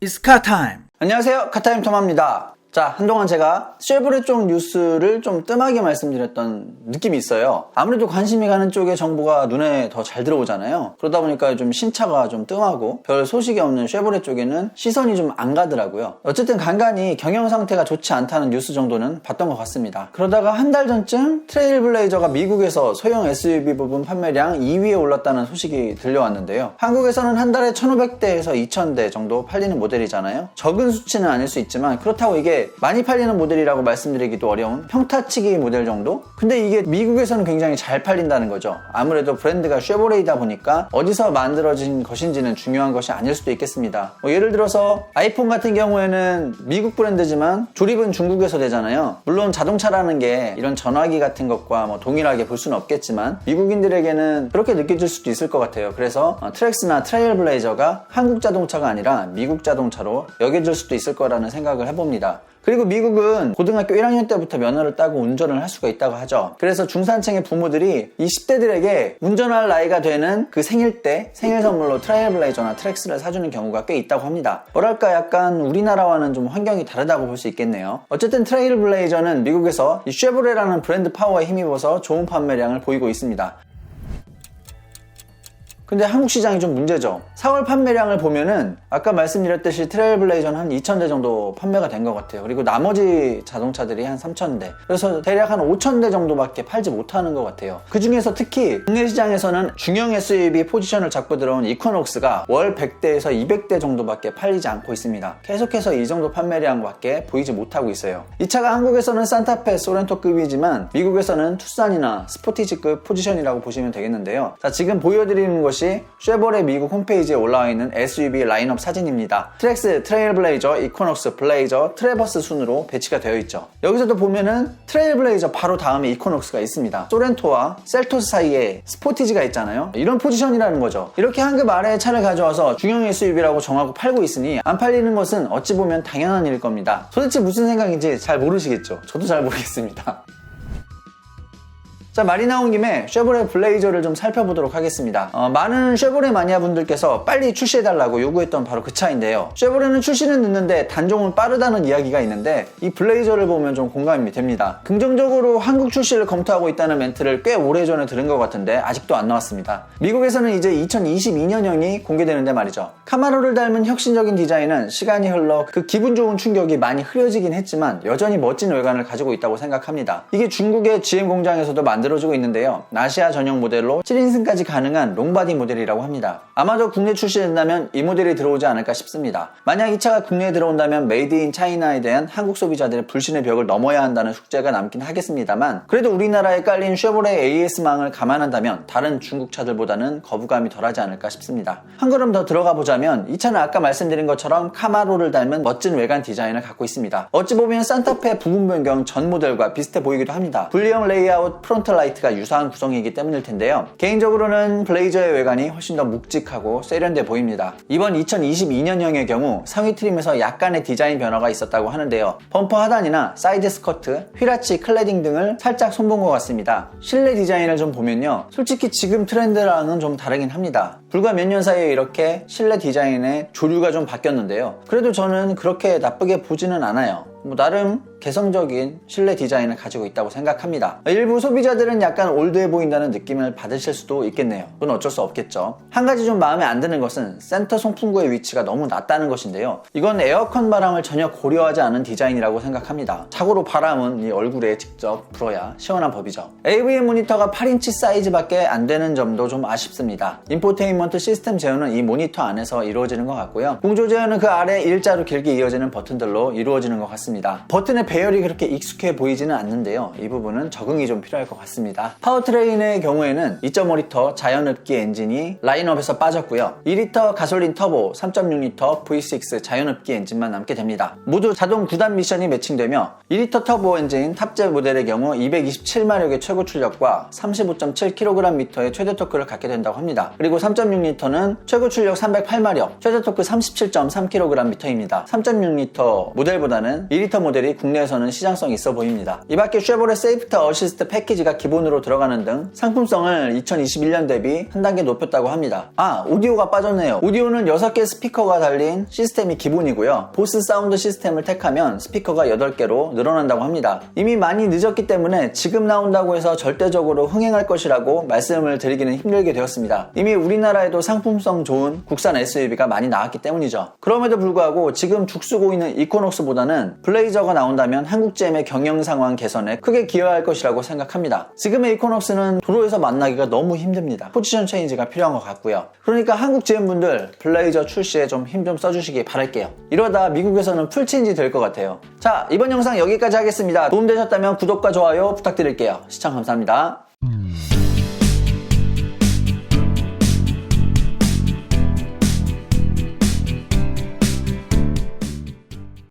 It's car time. 안녕하세요, 카타임 토마입니다. 자, 한동안 제가 쉐보레 쪽 뉴스를 좀 뜸하게 말씀드렸던 느낌이 있어요. 아무래도 관심이 가는 쪽의 정보가 눈에 더 잘 들어오잖아요. 그러다 보니까 좀 신차가 좀 뜸하고 별 소식이 없는 쉐보레 쪽에는 시선이 좀 안 가더라고요. 어쨌든 간간히 경영 상태가 좋지 않다는 뉴스 정도는 봤던 것 같습니다. 그러다가 한 달 전쯤 트레일블레이저가 미국에서 소형 SUV 부분 판매량 2위에 올랐다는 소식이 들려왔는데요. 한국에서는 한 달에 1,500대에서 2,000대 정도 팔리는 모델이잖아요. 적은 수치는 아닐 수 있지만 그렇다고 이게 많이 팔리는 모델이라고 말씀드리기도 어려운 평타치기 모델 정도? 근데 이게 미국에서는 굉장히 잘 팔린다는 거죠. 아무래도 브랜드가 쉐보레이다 보니까 어디서 만들어진 것인지는 중요한 것이 아닐 수도 있겠습니다. 예를 들어서 아이폰 같은 경우에는 미국 브랜드지만 조립은 중국에서 되잖아요. 물론 자동차라는 게 이런 전화기 같은 것과 동일하게 볼 수는 없겠지만 미국인들에게는 그렇게 느껴질 수도 있을 것 같아요. 그래서 트랙스나 트레일블레이저가 한국 자동차가 아니라 미국 자동차로 여겨질 수도 있을 거라는 생각을 해봅니다. 그리고 미국은 고등학교 1학년 때부터 면허를 따고 운전을 할 수가 있다고 하죠. 그래서 중산층의 부모들이 20대들에게 운전할 나이가 되는 그 생일 때 생일 선물로 트레일블레이저나 트랙스를 사주는 경우가 꽤 있다고 합니다. 뭐랄까 약간 우리나라와는 좀 환경이 다르다고 볼 수 있겠네요. 어쨌든 트레일블레이저는 미국에서 이 쉐보레라는 브랜드 파워에 힘입어서 좋은 판매량을 보이고 있습니다. 근데 한국 시장이 좀 문제죠. 4월 판매량을 보면은 아까 말씀드렸듯이 트레일블레이저는 한 2,000대 정도 판매가 된 것 같아요. 그리고 나머지 자동차들이 한 3,000대. 그래서 대략 한 5,000대 정도밖에 팔지 못하는 것 같아요. 그 중에서 특히 국내 시장에서는 중형 SUV 포지션을 잡고 들어온 이코녹스가 월 100대에서 200대 정도밖에 팔리지 않고 있습니다. 계속해서 이 정도 판매량밖에 보이지 못하고 있어요. 이 차가 한국에서는 산타페, 소렌토급이지만 미국에서는 투싼이나 스포티지급 포지션이라고 보시면 되겠는데요. 자, 지금 보여드리는 것이 쉐보레 미국 홈페이지에 올라와 있는 SUV 라인업 사진입니다. 트랙스, 트레일블레이저, 이코녹스, 블레이저, 트래버스 순으로 배치가 되어 있죠. 여기서도 보면은 트레일블레이저 바로 다음에 이코녹스가 있습니다. 소렌토와 셀토스 사이에 스포티지가 있잖아요. 이런 포지션이라는 거죠. 이렇게 한급 아래의 차를 가져와서 중형 SUV라고 정하고 팔고 있으니 안 팔리는 것은 어찌 보면 당연한 일일 겁니다. 도대체 무슨 생각인지 잘 모르시겠죠? 저도 잘 모르겠습니다. 자, 말이 나온 김에 쉐보레 블레이저를 좀 살펴보도록 하겠습니다. 많은 쉐보레 마니아 분들께서 빨리 출시해달라고 요구했던 바로 그 차인데요. 쉐보레는 출시는 늦는데 단종은 빠르다는 이야기가 있는데 이 블레이저를 보면 좀 공감이 됩니다. 긍정적으로 한국 출시를 검토하고 있다는 멘트를 꽤 오래전에 들은 것 같은데 아직도 안 나왔습니다. 미국에서는 이제 2022년형이 공개되는데 말이죠. 카마로를 닮은 혁신적인 디자인은 시간이 흘러 그 기분 좋은 충격이 많이 흐려지긴 했지만 여전히 멋진 외관을 가지고 있다고 생각합니다. 이게 중국의 GM 공장에서도 만들어지고 있는데요. 아시아 전용 모델로 7인승까지 가능한 롱바디 모델이라고 합니다. 아마도 국내 출시된다면 이 모델이 들어오지 않을까 싶습니다. 만약 이 차가 국내에 들어온다면 메이드 인 차이나에 대한 한국 소비자들의 불신의 벽을 넘어야 한다는 숙제가 남긴 하겠습니다만 그래도 우리나라에 깔린 쉐보레 AS망을 감안한다면 다른 중국 차들보다는 거부감이 덜하지 않을까 싶습니다. 한 걸음 더 들어가 보자면 이 차는 아까 말씀드린 것처럼 카마로를 닮은 멋진 외관 디자인을 갖고 있습니다. 어찌 보면 산타페 부분 변경 전 모델과 비슷해 보이기도 합니다. 분리형 레이아웃 프론트 라이트가 유사한 구성이기 때문일 텐데요. 개인적으로는 블레이저의 외관이 훨씬 더 묵직하고 세련돼 보입니다. 이번 2022년형의 경우 상위 트림에서 약간의 디자인 변화가 있었다고 하는데요. 범퍼 하단이나 사이드 스커트, 휠아치 클래딩 등을 살짝 손본 것 같습니다. 실내 디자인을 좀 보면요. 솔직히 지금 트렌드랑은 좀 다르긴 합니다. 불과 몇 년 사이에 이렇게 실내 디자인의 조류가 좀 바뀌었는데요. 그래도 저는 그렇게 나쁘게 보지는 않아요. 나름 개성적인 실내 디자인을 가지고 있다고 생각합니다. 일부 소비자들은 약간 올드해 보인다는 느낌을 받으실 수도 있겠네요. 그건 어쩔 수 없겠죠. 한 가지 좀 마음에 안 드는 것은 센터 송풍구의 위치가 너무 낮다는 것인데요. 이건 에어컨 바람을 전혀 고려하지 않은 디자인이라고 생각합니다. 자고로 바람은 이 얼굴에 직접 불어야 시원한 법이죠. AVM 모니터가 8인치 사이즈밖에 안 되는 점도 좀 아쉽습니다. 인포테인먼트 시스템 제어는 이 모니터 안에서 이루어지는 것 같고요. 공조 제어는 그 아래 일자로 길게 이어지는 버튼들로 이루어지는 것 같습니다. 버튼의 배열이 그렇게 익숙해 보이지는 않는데요. 이 부분은 적응이 좀 필요할 것 같습니다. 파워트레인의 경우에는 2.5리터 자연흡기 엔진이 라인업에서 빠졌고요. 2리터 가솔린 터보, 3.6리터 V6 자연흡기 엔진만 남게 됩니다. 모두 자동 9단 미션이 매칭되며 2리터 터보 엔진 탑재 모델의 경우 227마력의 최고 출력과 35.7kgm의 최대 토크를 갖게 된다고 합니다. 그리고 3.6리터는 최고 출력 308마력, 최대 토크 37.3kgm입니다. 3.6리터 모델보다는 1 2리터 모델이 국내에서는 시장성이 있어 보입니다. 이 밖에 쉐보레 세이프티 어시스트 패키지가 기본으로 들어가는 등 상품성을 2021년 대비 한 단계 높였다고 합니다. 오디오가 빠졌네요. 오디오는 6개 스피커가 달린 시스템이 기본이고요. 보스 사운드 시스템을 택하면 스피커가 8개로 늘어난다고 합니다. 이미 많이 늦었기 때문에 지금 나온다고 해서 절대적으로 흥행할 것이라고 말씀을 드리기는 힘들게 되었습니다. 이미 우리나라에도 상품성 좋은 국산 SUV가 많이 나왔기 때문이죠. 그럼에도 불구하고 지금 죽쓰고 있는 이코녹스보다는 블레이저가 나온다면 한국 GM의 경영 상황 개선에 크게 기여할 것이라고 생각합니다. 지금의 이코녹스는 도로에서 만나기가 너무 힘듭니다. 포지션 체인지가 필요한 것 같고요. 그러니까 한국 GM 분들 블레이저 출시에 좀 힘 좀 써주시기 바랄게요. 이러다 미국에서는 풀체인지 될 것 같아요. 자, 이번 영상 여기까지 하겠습니다. 도움되셨다면 구독과 좋아요 부탁드릴게요. 시청 감사합니다.